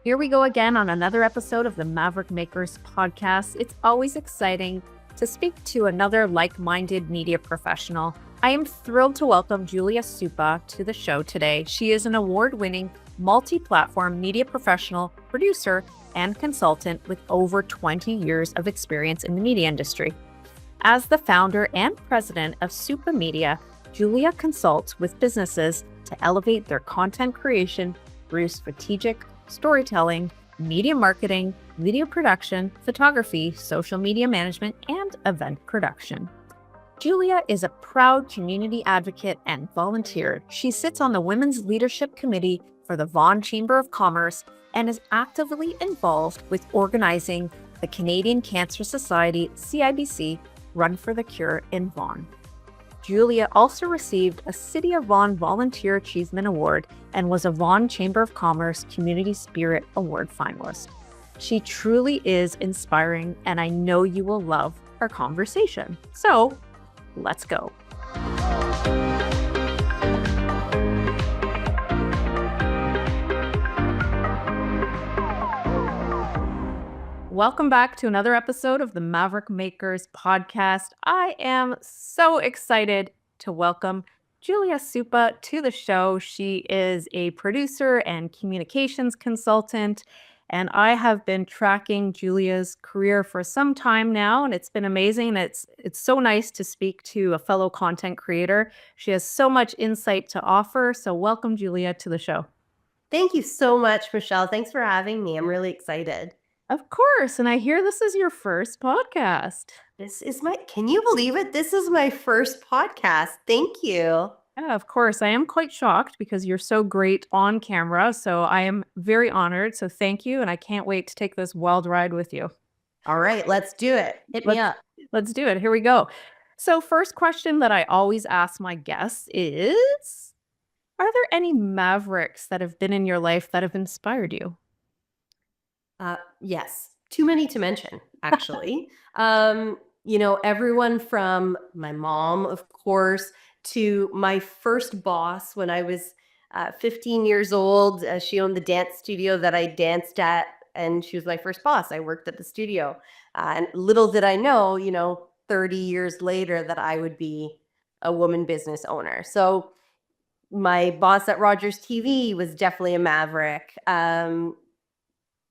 Here we go again on another episode of the Maverick Makers podcast. It's always exciting to speak to another like-minded media professional. I am thrilled to welcome Julia Suppa to the show today. She is an award-winning multi-platform media professional, producer, and consultant with over 20 years of experience in the media industry. As the founder and president of Suppa Media, Julia consults with businesses to elevate their content creation through strategic storytelling, media marketing, video production, photography, social media management, and event production. Julia is a proud community advocate and volunteer. She sits on the Women's Leadership Committee for the Vaughan Chamber of Commerce and is actively involved with organizing the Canadian Cancer Society, CIBC, Run for the Cure in Vaughan. Julia also received a City of Vaughan Volunteer Achievement Award and was a Vaughan Chamber of Commerce Community Spirit Award finalist. She truly is inspiring, and I know you will love our conversation. So, let's go. Welcome back to another episode of the Maverick Makers podcast. I am so excited to welcome Julia Suppa to the show. She is a producer and communications consultant, and I have been tracking Julia's career for some time now, and it's been amazing. It's so nice to speak to a fellow content creator. She has so much insight to offer. So welcome, Julia, to the show. Thank you so much, Michelle. Thanks for having me. I'm really excited. Of course. And I hear this is your first podcast. Can you believe it? This is my first podcast. Thank you. Yeah, of course. I am quite shocked because you're so great on camera. So I am very honored. So thank you. And I can't wait to take this wild ride with you. All right, let's do it. Hit me up. Let's do it. Here we go. So first question that I always ask my guests is, are there any mavericks that have been in your life that have inspired you? Yes, too many to mention, actually. Everyone from my mom, of course, to my first boss when I was 15 years old. She owned the dance studio that I danced at, and she was my first boss. I worked at the studio. And little did I know, 30 years later, that I would be a woman business owner. So my boss at Rogers TV was definitely a maverick.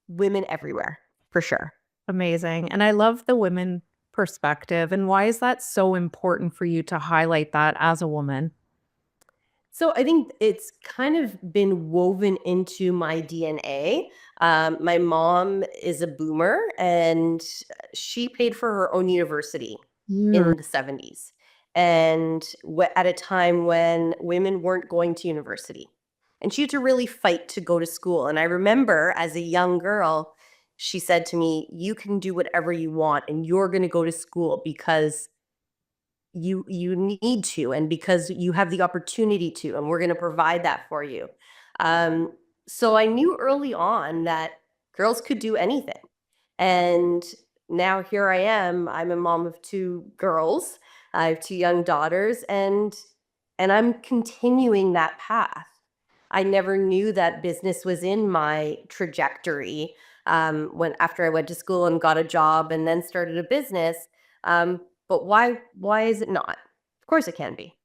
Women everywhere, for sure. Amazing. And I love the women perspective. And why is that so important for you to highlight that as a woman? So I think it's kind of been woven into my DNA. My mom is a boomer, and she paid for her own university in the 70s. And at a time when women weren't going to university. And she had to really fight to go to school. And I remember as a young girl, she said to me, you can do whatever you want, and you're going to go to school because you need to, and because you have the opportunity to, and we're going to provide that for you. So I knew early on that girls could do anything. And now here I am. I'm a mom of two girls. I have two young daughters, and I'm continuing that path. I never knew that business was in my trajectory after I went to school and got a job and then started a business. But why is it not? Of course it can be.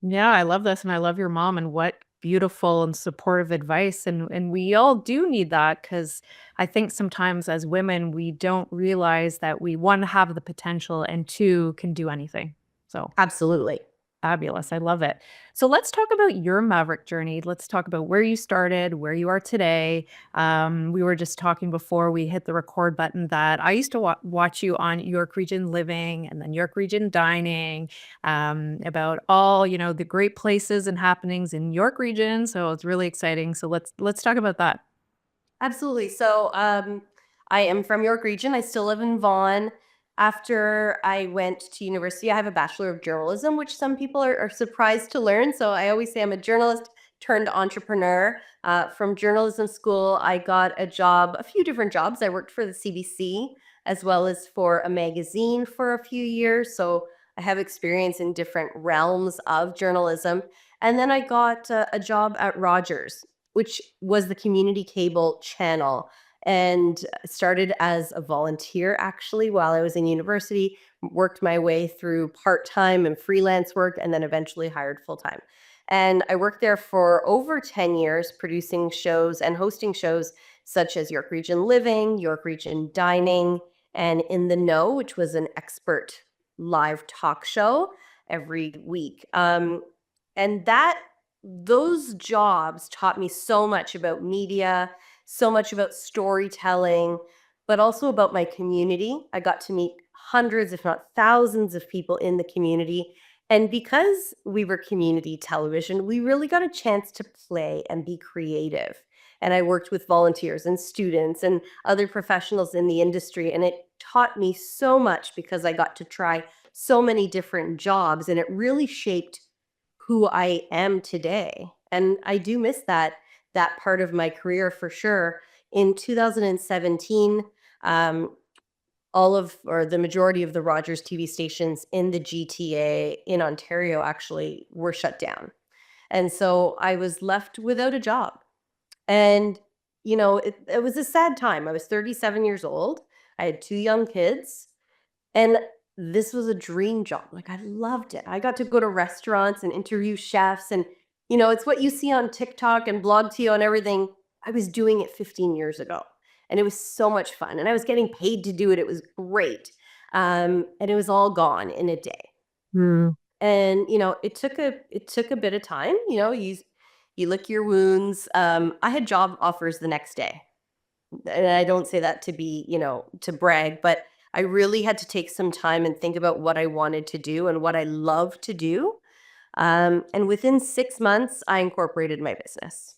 Yeah, I love this. And I love your mom, and what beautiful and supportive advice. And we all do need that, because I think sometimes as women, we don't realize that we, one, have the potential, and two, can do anything. So Absolutely. fabulous. I love it. So let's talk about your Maverick journey. Let's talk about where you started, where you are today. We were just talking before we hit the record button that I used to watch you on York Region Living and then York Region Dining, about all, the great places and happenings in York Region. So it's really exciting. So let's talk about that. Absolutely. So I am from York Region. I still live in Vaughan. After I went to university, I have a Bachelor of Journalism, which some people are surprised to learn. So I always say I'm a journalist turned entrepreneur. From journalism school, I got a few different jobs. I worked for the CBC as well as for a magazine for a few years. So I have experience in different realms of journalism. And then I got a job at Rogers which was the community cable channel. And started as a volunteer actually while I was in university, worked my way through part time and freelance work, and then eventually hired full time. And I worked there for over 10 years, producing shows and hosting shows such as York Region Living, York Region Dining, and In the Know, which was an expert live talk show every week. And those jobs taught me so much about media, so much about storytelling, but also about my community. I got to meet hundreds, if not thousands, of people in the community. And because we were community television, we really got a chance to play and be creative. And I worked with volunteers and students and other professionals in the industry. And it taught me so much because I got to try so many different jobs. And it really shaped who I am today. And I do miss that part of my career for sure. In 2017, all of or the majority of the Rogers TV stations in the GTA in Ontario actually were shut down. And so I was left without a job. And it was a sad time. I was 37 years old. I had two young kids. And this was a dream job. Like, I loved it. I got to go to restaurants and interview chefs. And, it's what you see on TikTok and BlogTO and everything. I was doing it 15 years ago. And it was so much fun. And I was getting paid to do it. It was great. And it was all gone in a day. Hmm. And, it took a bit of time. You lick your wounds. I had job offers the next day. And I don't say that to be, to brag, but I really had to take some time and think about what I wanted to do and what I love to do. And within 6 months, I incorporated my business.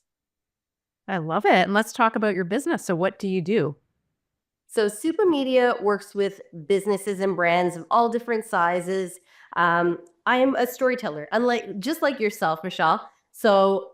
I love it. And let's talk about your business. So, what do you do? So Suppa Media works with businesses and brands of all different sizes. I am a storyteller, unlike just like yourself, Michelle. So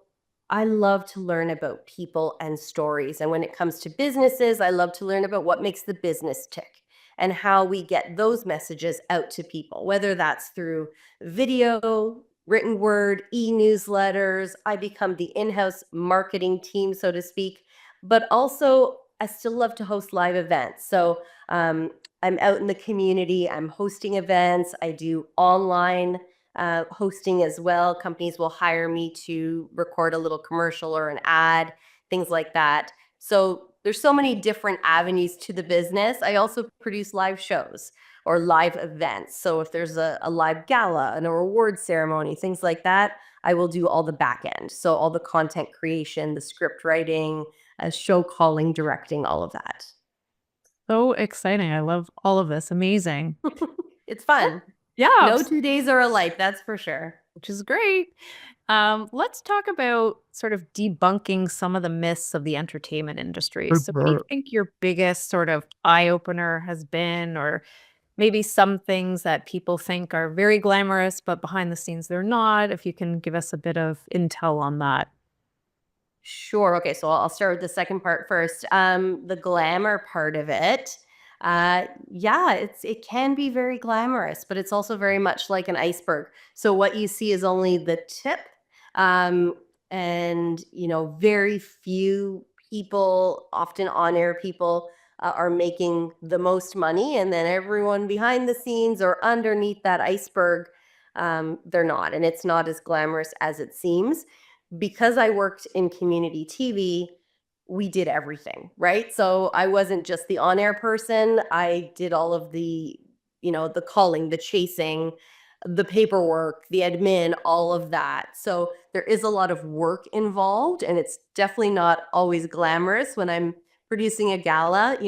I love to learn about people and stories. And when it comes to businesses, I love to learn about what makes the business tick and how we get those messages out to people, whether that's through video, written word, e-newsletters. I become the in-house marketing team, so to speak, but also I still love to host live events. So I'm out in the community, I'm hosting events, I do online hosting as well. Companies will hire me to record a little commercial or an ad, things like that. So there's so many different avenues to the business. I also produce live shows or live events. So if there's a live gala and a reward ceremony, things like that, I will do all the back end. So all the content creation, the script writing, show calling, directing, all of that. So exciting. I love all of this. Amazing. It's fun. Yeah, No 2 days are alike, that's for sure. which is great. Let's talk about sort of debunking some of the myths of the entertainment industry. So, what do you think your biggest sort of eye opener has been, or maybe some things that people think are very glamorous, but behind the scenes they're not? If you can give us a bit of intel on that. Sure. Okay. So I'll start with the second part first. The glamour part of it. Yeah, it can be very glamorous, but it's also very much like an iceberg. So what you see is only the tip. Um, and very few people, often on-air people, are making the most money, and then everyone behind the scenes or underneath that iceberg, they're not, and it's not as glamorous as it seems because I worked in community TV, we did everything, right? So I wasn't just the on-air person. I did all of the calling, the chasing, the paperwork, the admin, all of that. So there is a lot of work involved, and it's definitely not always glamorous when I'm producing a gala,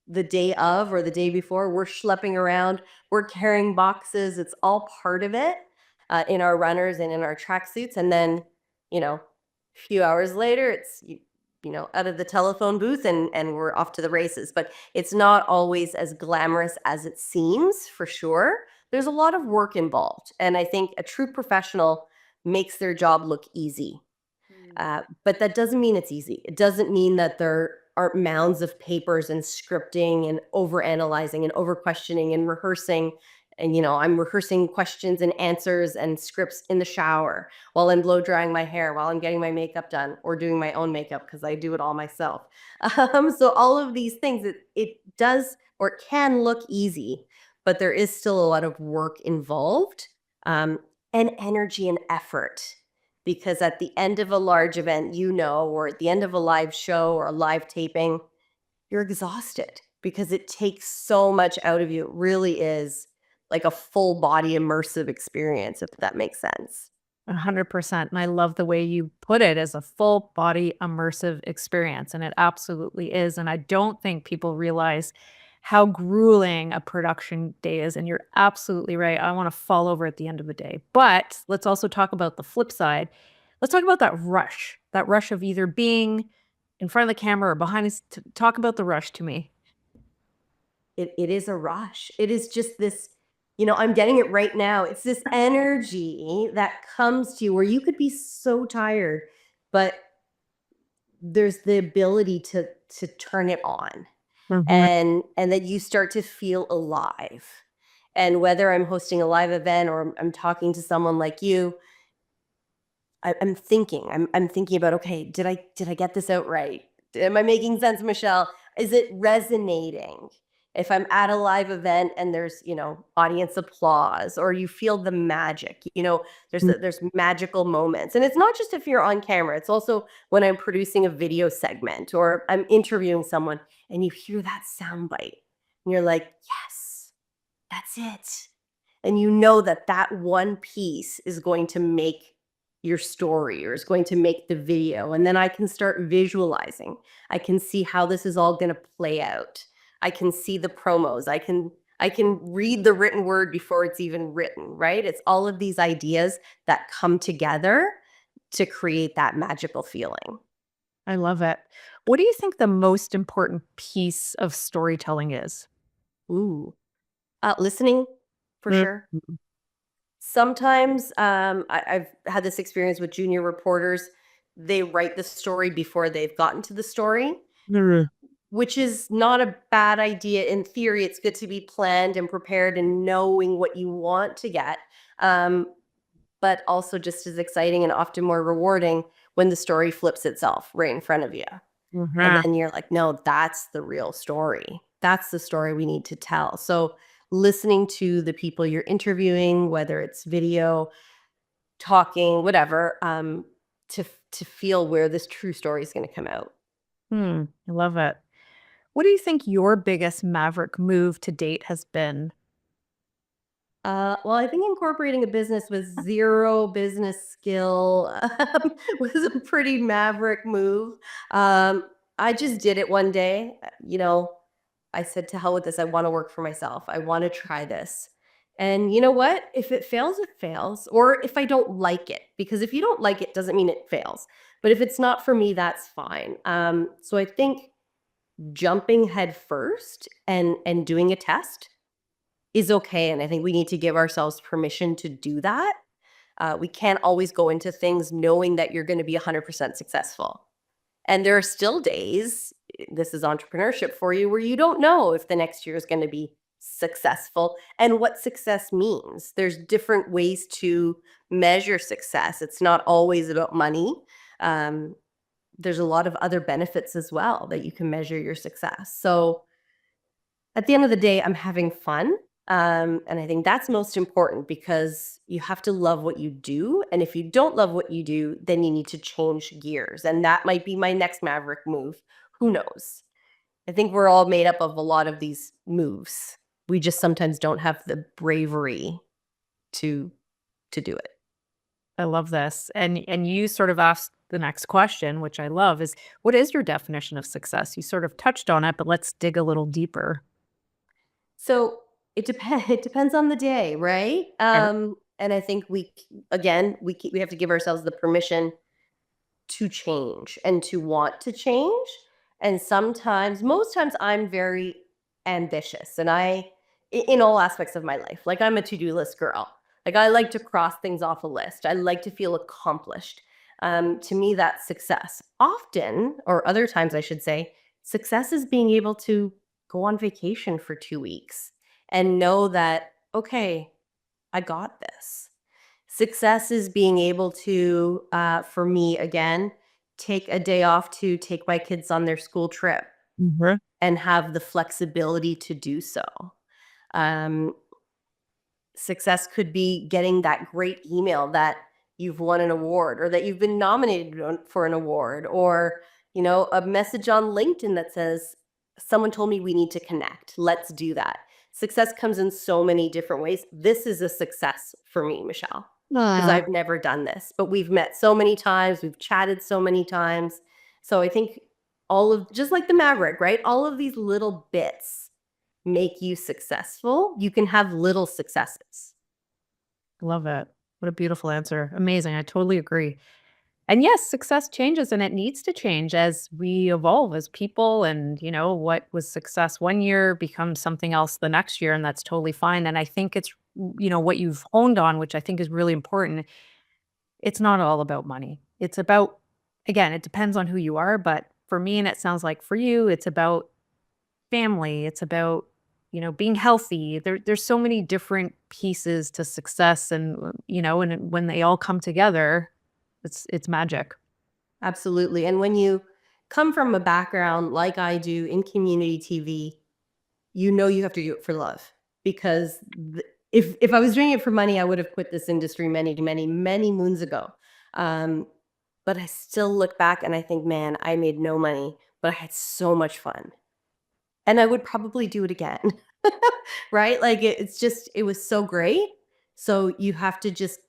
the day of or the day before, we're schlepping around, we're carrying boxes. It's all part of it in our runners and in our tracksuits. And then a few hours later, it's out of the telephone booth and we're off to the races. But it's not always as glamorous as it seems, for sure. There's a lot of work involved, and I think a true professional makes their job look easy. But that doesn't mean it's easy. It doesn't mean that there aren't mounds of papers and scripting and over analyzing and over questioning and rehearsing And, I'm rehearsing questions and answers and scripts in the shower while I'm blow drying my hair, while I'm getting my makeup done or doing my own makeup because I do it all myself. So all of these things, it does or can look easy, but there is still a lot of work involved, um, and energy and effort. Because at the end of a large event, or at the end of a live show or a live taping, you're exhausted because it takes so much out of you. It really is like a full body immersive experience, if that makes sense. 100%. And I love the way you put it as a full body immersive experience. And it absolutely is. And I don't think people realize how grueling a production day is. And you're absolutely right. I want to fall over at the end of the day. But let's also talk about the flip side. Let's talk about that rush of either being in front of the camera or behind us. Talk about the rush to me. It is a rush. It is just this, I'm getting it right now. It's this energy that comes to you where you could be so tired, but there's the ability to turn it on, Mhm. and that you start to feel alive. And whether I'm hosting a live event or I'm talking to someone like you, I'm thinking about, okay, did I get this out right? Am I making sense, Michelle? Is it resonating? If I'm at a live event and there's, audience applause, or you feel the magic, there's magical moments. And it's not just if you're on camera, it's also when I'm producing a video segment or I'm interviewing someone and you hear that sound bite and you're like, yes, that's it. And you know that that one piece is going to make your story or is going to make the video. And then I can start visualizing. I can see how this is all going to play out. I can see the promos. I can read the written word before it's even written, right? It's all of these ideas that come together to create that magical feeling. I love it. What do you think the most important piece of storytelling is? Ooh. Listening, for Mhm. sure. Sometimes, I've had this experience with junior reporters. They write the story before they've gotten to the story, Mhm. which is not a bad idea. In theory, it's good to be planned and prepared and knowing what you want to get. Um, but also just as exciting and often more rewarding when the story flips itself right in front of you. And Mhm. then you're like, no, that's the real story. That's the story we need to tell. So listening to the people you're interviewing, whether it's video, talking, whatever, to feel where this true story is going to come out. I love it. What do you think your biggest Maverick move to date has been? Well, I think incorporating a business with zero business skill was a pretty maverick move. I just did it one day. I said, to hell with this. I want to work for myself. I want to try this. And you know what? If it fails, it fails. Or if I don't like it, because if you don't like it, doesn't mean it fails. But if it's not for me, that's fine. So I think jumping head first and doing a test is okay. And I think we need to give ourselves permission to do that. We can't always go into things knowing that you're going to be 100% successful. And there are still days, this is entrepreneurship for you, where you don't know if the next year is going to be successful and what success means. There's different ways to measure success. It's not always about money. Um, there's a lot of other benefits as well that you can measure your success. So at the end of the day, I'm having fun. And I think that's most important because you have to love what you do. And if you don't love what you do, then you need to change gears. And that might be my next Maverick move. Who knows? I think we're all made up of a lot of these moves. We just sometimes don't have the bravery to do it. I love this. And you sort of asked the next question, which I love, is what is your definition of success? You sort of touched on it, but let's dig a little deeper. So it depends. It depends on the day, right? And I think we have to give ourselves the permission to change and to want to change. And sometimes, most times, I'm very ambitious, and in all aspects of my life, like I'm a to-do list girl. Like I like to cross things off a list. I like to feel accomplished. To me, that's success. Often, or other times, I should say, success is being able to go on vacation for 2 weeks and know that. okay, I got this. Success is being able to, for me, again, take a day off to take my kids on their school trip Mhm. and have the flexibility to do so. Um, Success could be getting that great email that you've won an award or that you've been for an award, or a message on LinkedIn that says someone told me we need to connect, let's do that. Success comes in so many different ways. This is a success for me, Michelle, because Ah, I've never done this, but we've met so many times, we've chatted so many times. So I think all of, just like the Maverick, right, all of these little bits make you successful. You can have little successes. love it. What a beautiful answer. Amazing. I totally agree. And yes, success changes and it needs to change as we evolve as people. And, what was success one year becomes something else the next year. And that's totally fine. And I think it's, what you've honed on, which I think is really important. It's not all about money. It's about, again, it depends on who you are. But for me, and it sounds like for you, it's about family. It's about, being healthy. There's so many different pieces to success. And, and when they all come together, it's magic. Absolutely. And when you come from a background like I do in community TV, you have to do it for love, because if I was doing it for money, I would have quit this industry many, many, many moons ago. Um, but I still look back and I think, man, I made no money, but I had so much fun. And I would probably do it again. Right? Like it's just, it was so great. So you have to just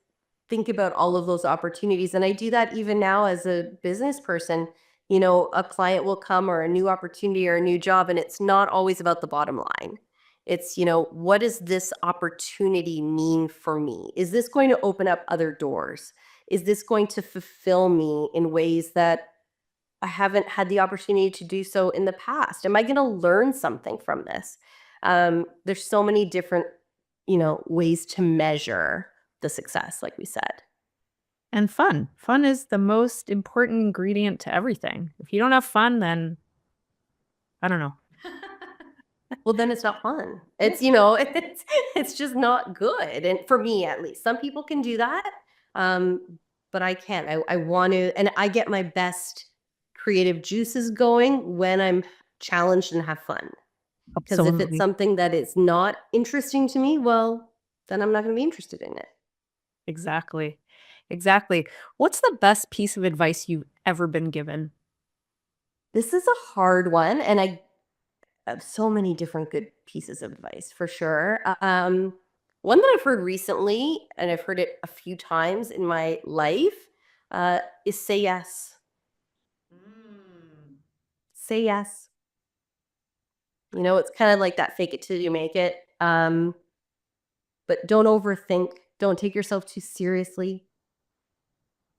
think about all of those opportunities. And I do that even now as a business person. A client will come, or a new opportunity or a new job, and it's not always about the bottom line. It's, what does this opportunity mean for me? Is this going to open up other doors? Is this going to fulfill me in ways that I haven't had the opportunity to do so in the past? Am I going to learn something from this? There's so many different, ways to measure the success, like we said. And fun. Fun is the most important ingredient to everything. If you don't have fun, then I don't know. Well, then it's not fun. It's, it's just not good. And for me, at least, some people can do that. But I can't. I want to, and I get my best creative juices going when I'm challenged and have fun. Because if it's Absolutely. something that is not interesting to me, well, then I'm not going to be interested in it. Exactly. Exactly. What's the best piece of advice you've ever been given? This is a hard one, and I have so many different good pieces of advice for sure. One that I've heard recently, and I've heard it a few times in my life, is say yes. Mm. Say yes. It's kind of like that fake it till you make it. But don't overthink. Don't take yourself too seriously.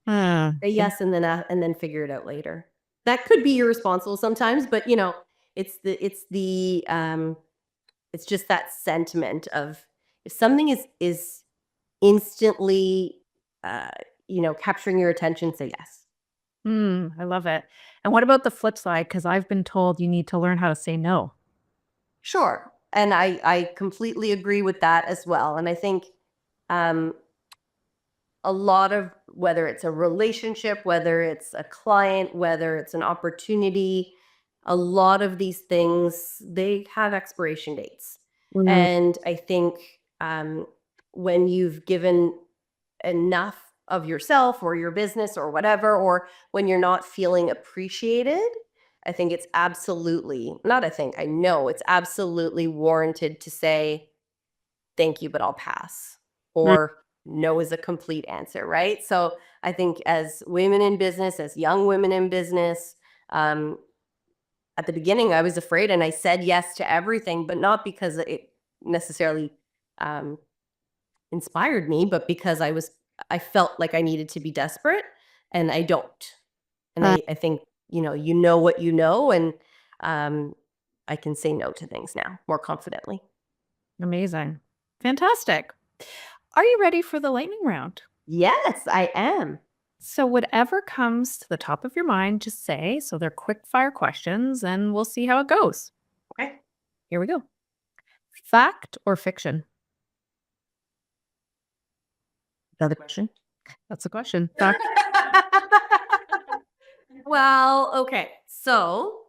Ah, Say ex- yes, and then figure it out later. That could be irresponsible sometimes, but it's just that sentiment of, if something is instantly uh, capturing your attention, say yes. I love it. And what about the flip side? Because I've been told you need to learn how to say no. Sure. And I completely agree with that as well. And I think um a lot of, whether it's a relationship, whether it's a client, whether it's an opportunity, a lot of these things, they have expiration dates. Mm. And I think when you've given enough of yourself or your business or whatever, or when you're not feeling appreciated, I think it's absolutely, not I think, I know it's absolutely warranted to say, thank you, but I'll pass. Mm. Or no is a complete answer, right? So I think as women in business, as young women in business, um, at the beginning, I was afraid and I said yes to everything, but not because it necessarily um, inspired me, but because I felt like I needed to be desperate, and I don't. And Ah, I think, you know what you know, and um, I can say no to things now more confidently. amazing. Fantastic. Are you ready for the lightning round? Yes, I am. So, whatever comes to the top of your mind, just say. So, they're quick fire questions and we'll see how it goes. Okay. Here we go. Fact or fiction? Another question. That's the question. Well, okay. So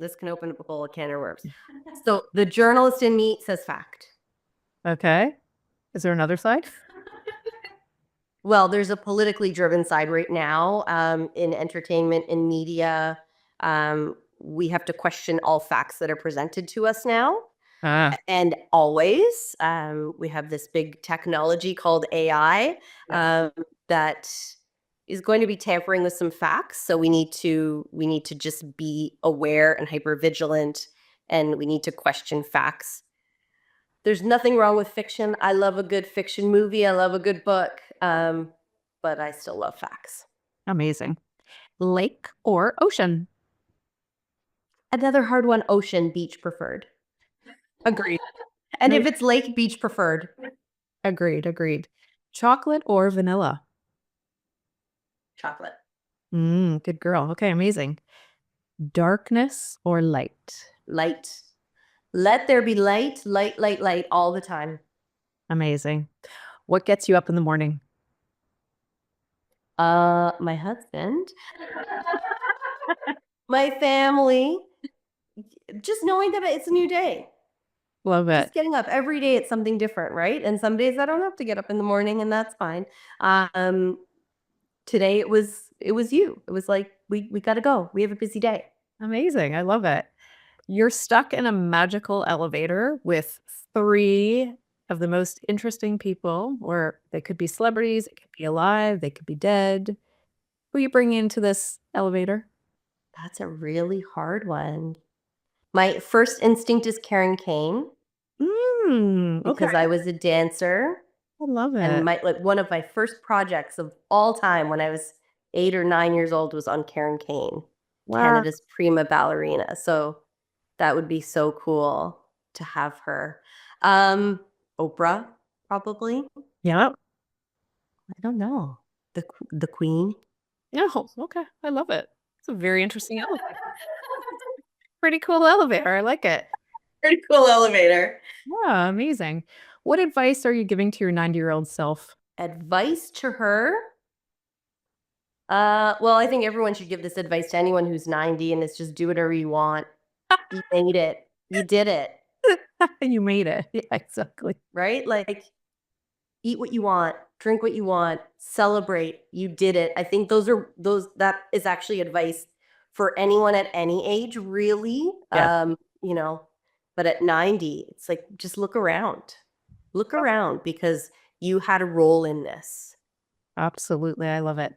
this can open up a whole can of worms. So the journalist in me says fact. Okay. Is there another side? Well, there's a politically driven side right now in entertainment, in media. We have to question all facts that are presented to us now. Ah, And always, we have this big technology called AI that is going to be tampering with some facts. So we need to just be aware and hyper vigilant, and we need to question facts. There's nothing wrong with fiction. I love a good fiction movie. I love a good book, but I still love facts. amazing. Lake or ocean? Another hard one: ocean, beach preferred. Agreed. And No. if it's lake, beach preferred. Agreed. Chocolate or vanilla? Chocolate. Good girl. Okay, amazing. Darkness or light? Light. Let there be light, light, light, light all the time. Amazing. What gets you up in the morning? My husband, my family, just knowing that it's a new day. Love it. Just getting up every day, it's something different, right? And some days I don't have to get up in the morning, and that's fine. Today it was you. It was like we got to go. We have a busy day. Amazing. I love it. You're stuck in a magical elevator with three of the most interesting people, or they could be celebrities, it could be alive, they could be dead. Who you bring into this elevator? That's a really hard one. My first instinct is Karen Kane Okay. because I was a dancer. I love And it. one of my first projects of all time when I was 8 or 9 years old was on Karen Kane, Wow. Canada's prima ballerina. So that would be so cool to have her. Oprah, probably. Yeah. I don't know. The Queen. Oh, okay. I love it. It's a very interesting elevator. Pretty cool elevator. I like it. Pretty cool elevator. Yeah, amazing. What advice are you giving to your 90-year-old self? Advice to her. Well, I think everyone should give this advice to anyone who's 90, and it's just do whatever you want. You made it. You did it. You made it. Yeah, exactly. Right? Like, eat what you want, drink what you want, celebrate. You did it. I think that is actually advice for anyone at any age, really. Yeah. You know, but at 90, it's like just look around. Look around because you had a role in this. Absolutely. I love it.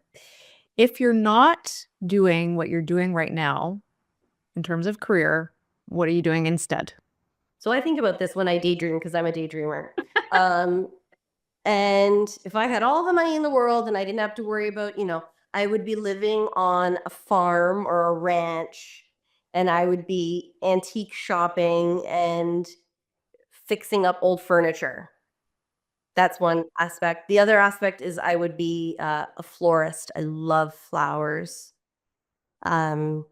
If you're not doing what you're doing right now in terms of career, what are you doing instead? So I think about this when I daydream because I'm a daydreamer. And if I had all the money in the world and I didn't have to worry about, I would be living on a farm or a ranch, and I would be antique shopping and fixing up old furniture. That's one aspect. The other aspect is I would be a florist. I love flowers. Um,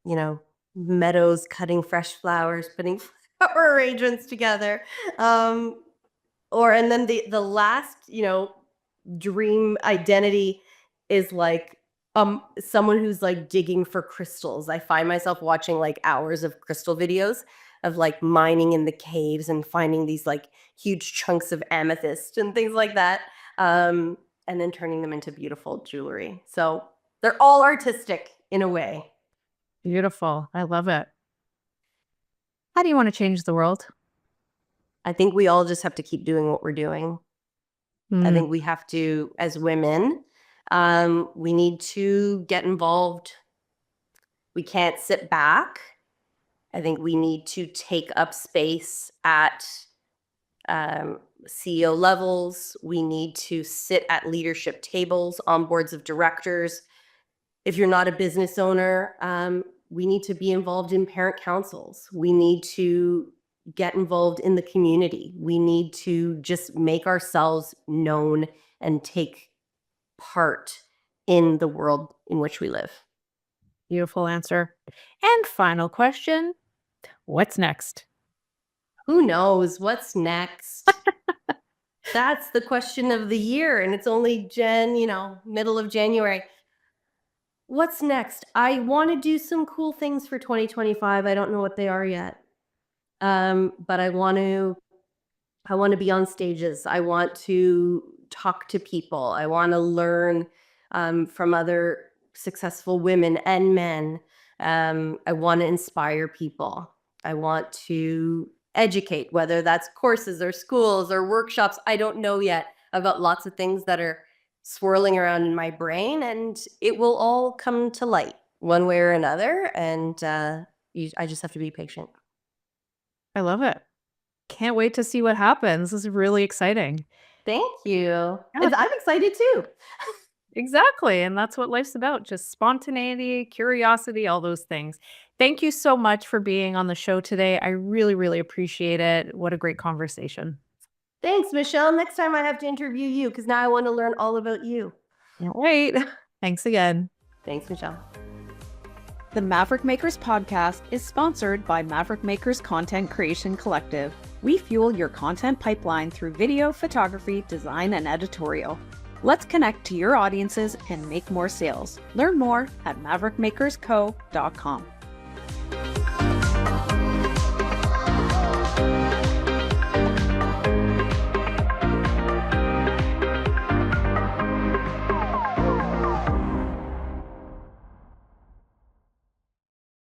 you know, meadows, cutting fresh flowers, putting flower arrangements together. And then the last, dream identity is like someone who's like digging for crystals. I find myself watching like hours of crystal videos of like mining in the caves and finding these like huge chunks of amethyst and things like that. And then turning them into beautiful jewelry. So they're all artistic in a way. Beautiful. I love it. How do you want to change the world? I think we all just have to keep doing what we're doing. I Mm, think we have to, as women, we need to get involved. We can't sit back. I think we need to take up space at CEO levels. We need to sit at leadership tables on boards of directors. If you're not a business owner, we need to be involved in parent councils. We need to get involved in the community. We need to just make ourselves known and take part in the world in which we live. beautiful answer. And final question. What's next? Who knows what's next? That's the question of the year, and it's only middle of January. What's next? I want to do some cool things for 2025. I don't know what they are yet. But I want to be on stages. I want to talk to people. I want to learn from other successful women and men. I want to inspire people. I want to educate, whether that's courses or schools or workshops. I don't know yet. I've got lots of things that are swirling around in my brain, and it will all come to light one way or another. And I just have to be patient. I love it. Can't wait to see what happens. This is really exciting. Thank you. Yeah. I'm excited too. Exactly. And that's what life's about, just spontaneity, curiosity, all those things. Thank you so much for being on the show today. I really, really appreciate it. What a great conversation. Thanks, Michelle. Next time I have to interview you because now I want to learn all about you. Can't wait. Thanks again. Thanks, Michelle. The Maverick Makers podcast is sponsored by Maverick Makers Content Creation Collective. We fuel your content pipeline through video, photography, design, and editorial. Let's connect to your audiences and make more sales. Learn more at maverickmakersco.com.